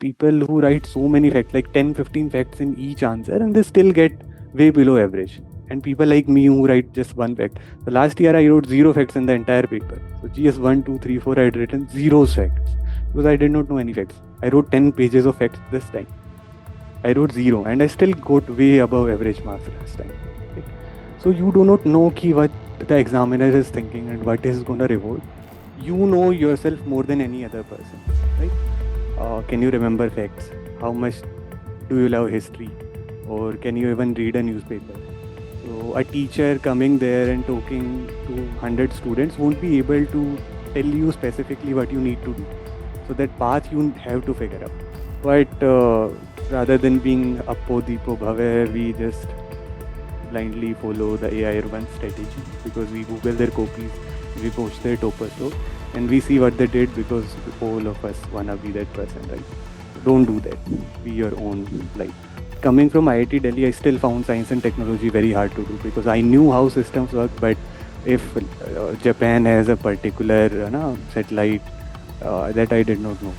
people who write so many facts, like 10-15 facts in each answer, and they still get way below average. And people like me who write just one fact. So last year I wrote 0 facts in the entire paper. So GS 1, 2, 3, 4 I had written 0 facts because I did not know any facts. I wrote 10 pages of facts this time. I wrote 0 and I still got way above average marks last time. Okay? So you do not know what the examiner is thinking and what is going to reward. You know yourself more than any other person, right? Can you remember facts? How much do you love history? Or can you even read a newspaper? So a teacher coming there and talking to 100 students won't be able to tell you specifically what you need to do. So that path you have to figure out. But rather than being Appo Deepo Bhave, we just blindly follow the AI-run strategy because we Google their copies, we post their topper show, and we see what they did because all of us wanna be that person, right? Don't do that. Be your own life. Coming from IIT Delhi, I still found science and technology very hard to do because I knew how systems work, but if Japan has a particular satellite that I did not know,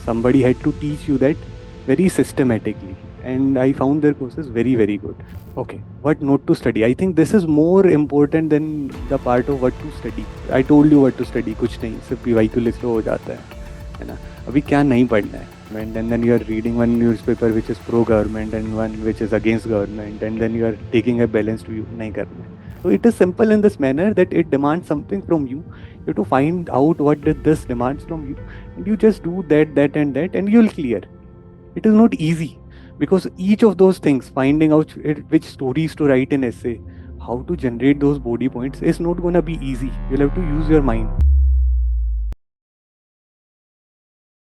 somebody had to teach you that very systematically, and I found their courses very, very good. Okay, what not to study? I think this is more important than the part of what to study. I told you what to study, कुछ नहीं, सिर्फ PY को लिख लो हो जाता है ना? अभी क्या नहीं पढ़ना है? And then you are reading one newspaper which is pro-government and one which is against government, and then you are taking a balanced view. नहीं करना है. So it is simple in this manner that it demands something from you. You have to find out what this demands from you, and you just do that, and you'll clear. It is not easy because each of those things, finding out which stories to write in essay, how to generate those body points, is not going to be easy. You'll have to use your mind.